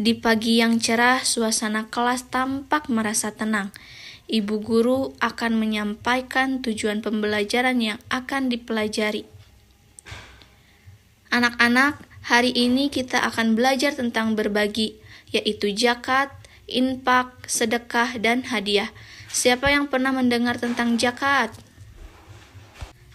Di pagi yang cerah, suasana kelas tampak merasa tenang. Ibu guru akan menyampaikan tujuan pembelajaran yang akan dipelajari. Anak-anak, hari ini kita akan belajar tentang berbagi, yaitu zakat, infak, sedekah, dan hadiah. Siapa yang pernah mendengar tentang zakat?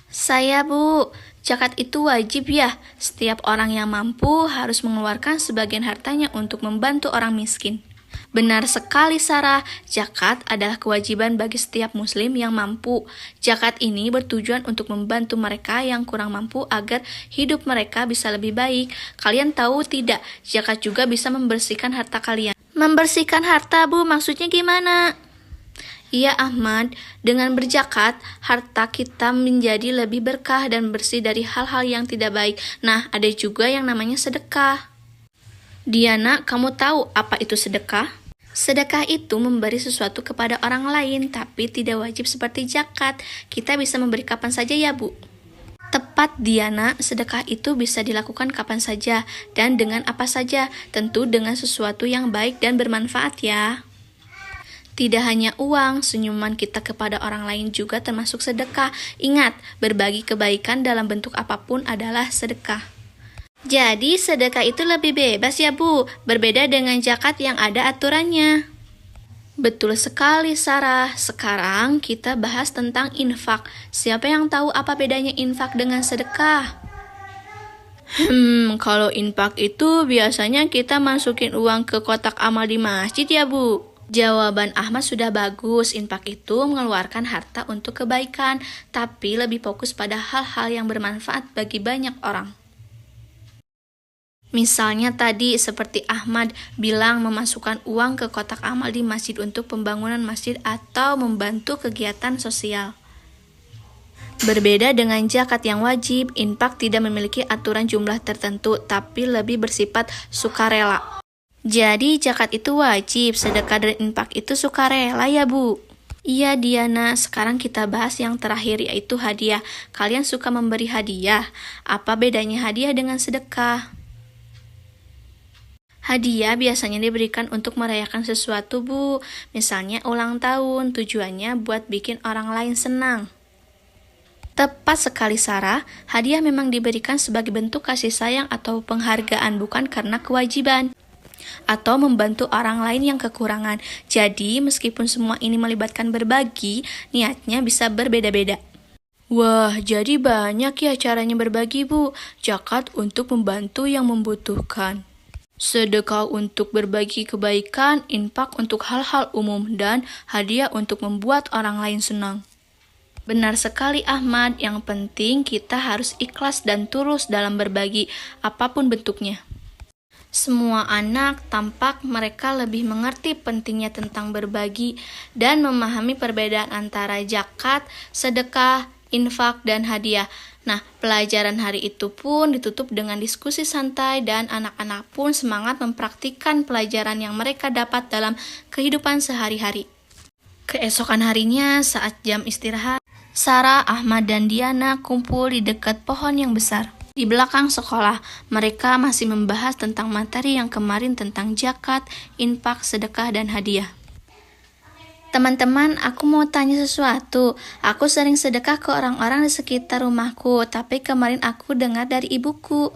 Saya, Bu. Zakat itu wajib ya. Setiap orang yang mampu harus mengeluarkan sebagian hartanya untuk membantu orang miskin. Benar sekali, Sarah. Zakat adalah kewajiban bagi setiap muslim yang mampu. Zakat ini bertujuan untuk membantu mereka yang kurang mampu agar hidup mereka bisa lebih baik. Kalian tahu tidak, zakat juga bisa membersihkan harta kalian. Membersihkan harta, Bu, maksudnya gimana? Iya, Ahmad, dengan berzakat, harta kita menjadi lebih berkah dan bersih dari hal-hal yang tidak baik. Nah, ada juga yang namanya sedekah. Diana, kamu tahu apa itu sedekah? Sedekah itu memberi sesuatu kepada orang lain, tapi tidak wajib seperti zakat. Kita bisa memberi kapan saja ya, Bu. Tepat, Diana, sedekah itu bisa dilakukan kapan saja dan dengan apa saja, tentu dengan sesuatu yang baik dan bermanfaat ya. Tidak hanya uang, senyuman kita kepada orang lain juga termasuk sedekah. Ingat, berbagi kebaikan dalam bentuk apapun adalah sedekah. Jadi, sedekah itu lebih bebas ya, Bu, berbeda dengan zakat yang ada aturannya. Betul sekali, Sarah. Sekarang kita bahas tentang infak. Siapa yang tahu apa bedanya infak dengan sedekah? Kalau infak itu biasanya kita masukin uang ke kotak amal di masjid ya, Bu. Jawaban Ahmad sudah bagus. Infak itu mengeluarkan harta untuk kebaikan, tapi lebih fokus pada hal-hal yang bermanfaat bagi banyak orang. Misalnya tadi seperti Ahmad bilang memasukkan uang ke kotak amal di masjid untuk pembangunan masjid atau membantu kegiatan sosial. Berbeda dengan zakat yang wajib, infak tidak memiliki aturan jumlah tertentu, tapi lebih bersifat sukarela. Jadi zakat itu wajib, sedekah dan infak itu sukarela ya, Bu? Iya, Diana. Sekarang kita bahas yang terakhir, yaitu hadiah. Kalian suka memberi hadiah? Apa bedanya hadiah dengan sedekah? Hadiah biasanya diberikan untuk merayakan sesuatu, Bu. Misalnya ulang tahun, tujuannya buat bikin orang lain senang. Tepat sekali, Sarah. Hadiah memang diberikan sebagai bentuk kasih sayang atau penghargaan, bukan karena kewajiban atau membantu orang lain yang kekurangan. Jadi, meskipun semua ini melibatkan berbagi, niatnya bisa berbeda-beda. Wah, jadi banyak ya caranya berbagi, Bu. Zakat untuk membantu yang membutuhkan, sedekah untuk berbagi kebaikan, infak untuk hal-hal umum, dan hadiah untuk membuat orang lain senang. Benar sekali, Ahmad. Yang penting kita harus ikhlas dan tulus dalam berbagi, apapun bentuknya. Semua anak tampak mereka lebih mengerti pentingnya tentang berbagi dan memahami perbedaan antara zakat, sedekah, infak, dan hadiah. Nah, pelajaran hari itu pun ditutup dengan diskusi santai dan anak-anak pun semangat mempraktikkan pelajaran yang mereka dapat dalam kehidupan sehari-hari. Keesokan harinya saat jam istirahat, Sarah, Ahmad, dan Diana kumpul di dekat pohon yang besar. Di belakang sekolah, mereka masih membahas tentang materi yang kemarin tentang zakat, infak, sedekah, dan hadiah. Teman-teman, aku mau tanya sesuatu. Aku sering sedekah ke orang-orang di sekitar rumahku, tapi kemarin aku dengar dari ibuku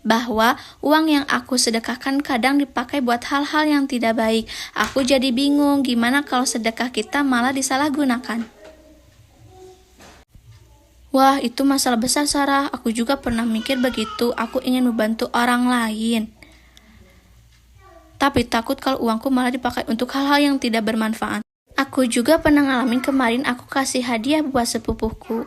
bahwa uang yang aku sedekahkan kadang dipakai buat hal-hal yang tidak baik. Aku jadi bingung, gimana kalau sedekah kita malah disalahgunakan? Wah, itu masalah besar, Sarah. Aku juga pernah mikir begitu. Aku ingin membantu orang lain, tapi takut kalau uangku malah dipakai untuk hal-hal yang tidak bermanfaat. Aku juga pernah ngalamin kemarin aku kasih hadiah buat sepupuku.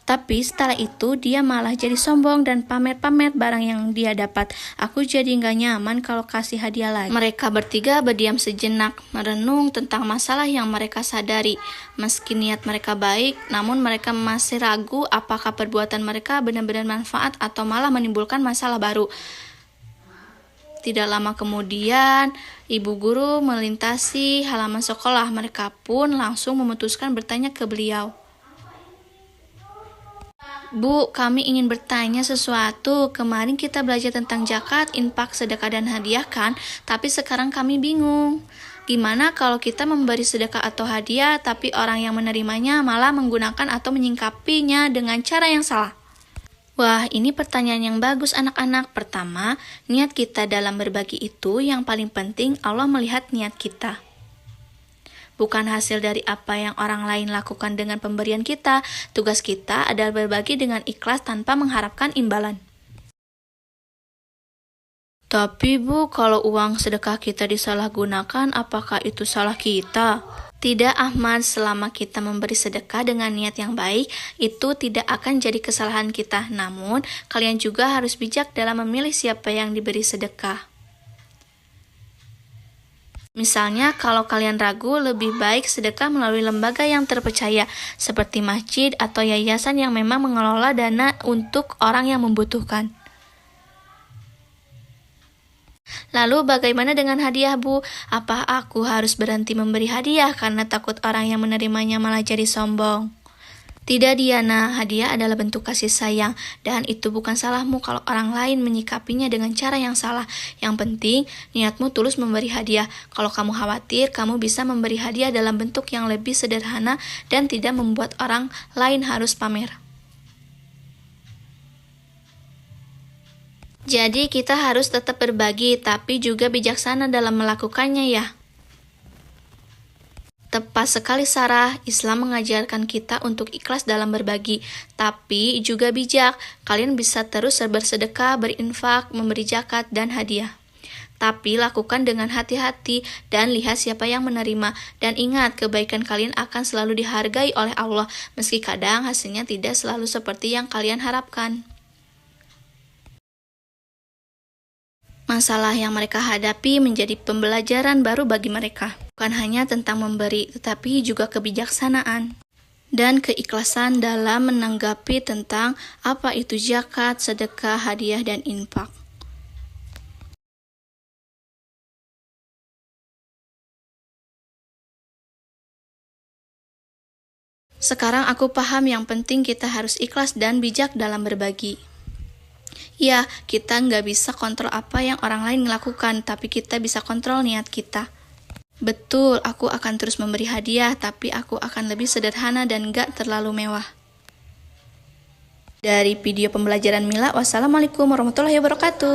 Tapi setelah itu dia malah jadi sombong dan pamer-pamer barang yang dia dapat. Aku jadi gak nyaman kalau kasih hadiah lagi. Mereka bertiga berdiam sejenak, merenung tentang masalah yang mereka sadari. Meski niat mereka baik, namun mereka masih ragu apakah perbuatan mereka benar-benar manfaat atau malah menimbulkan masalah baru. Tidak lama kemudian, ibu guru melintasi halaman sekolah. Mereka pun langsung memutuskan bertanya ke beliau. Bu, kami ingin bertanya sesuatu. Kemarin kita belajar tentang zakat, infak, sedekah, dan hadiah kan? Tapi sekarang kami bingung. Gimana kalau kita memberi sedekah atau hadiah, tapi orang yang menerimanya malah menggunakan atau menyingkapinya dengan cara yang salah? Wah, ini pertanyaan yang bagus anak-anak. Pertama, niat kita dalam berbagi itu yang paling penting Allah melihat niat kita. Bukan hasil dari apa yang orang lain lakukan dengan pemberian kita. Tugas kita adalah berbagi dengan ikhlas tanpa mengharapkan imbalan. Tapi Bu, kalau uang sedekah kita disalahgunakan, apakah itu salah kita? Tidak Ahmad, selama kita memberi sedekah dengan niat yang baik, itu tidak akan jadi kesalahan kita. Namun, kalian juga harus bijak dalam memilih siapa yang diberi sedekah. Misalnya, kalau kalian ragu, lebih baik sedekah melalui lembaga yang terpercaya, seperti masjid atau yayasan yang memang mengelola dana untuk orang yang membutuhkan. Lalu bagaimana dengan hadiah, Bu? Apa aku harus berhenti memberi hadiah karena takut orang yang menerimanya malah jadi sombong? Tidak Diana, hadiah adalah bentuk kasih sayang dan itu bukan salahmu kalau orang lain menyikapinya dengan cara yang salah. Yang penting, niatmu tulus memberi hadiah. Kalau kamu khawatir, kamu bisa memberi hadiah dalam bentuk yang lebih sederhana dan tidak membuat orang lain harus pamer. Jadi kita harus tetap berbagi, tapi juga bijaksana dalam melakukannya ya. Tepat sekali Sarah, Islam mengajarkan kita untuk ikhlas dalam berbagi, tapi juga bijak. Kalian bisa terus bersedekah, berinfak, memberi zakat, dan hadiah. Tapi lakukan dengan hati-hati dan lihat siapa yang menerima. Dan ingat, kebaikan kalian akan selalu dihargai oleh Allah, meski kadang hasilnya tidak selalu seperti yang kalian harapkan. Masalah yang mereka hadapi menjadi pembelajaran baru bagi mereka. Bukan hanya tentang memberi, tetapi juga kebijaksanaan dan keikhlasan dalam menanggapi tentang apa itu zakat, sedekah, hadiah, dan infak. Sekarang aku paham yang penting kita harus ikhlas dan bijak dalam berbagi. Ya, kita nggak bisa kontrol apa yang orang lain lakukan, tapi kita bisa kontrol niat kita. Betul, aku akan terus memberi hadiah, tapi aku akan lebih sederhana dan nggak terlalu mewah. Dari video pembelajaran Mila, wassalamualaikum warahmatullahi wabarakatuh.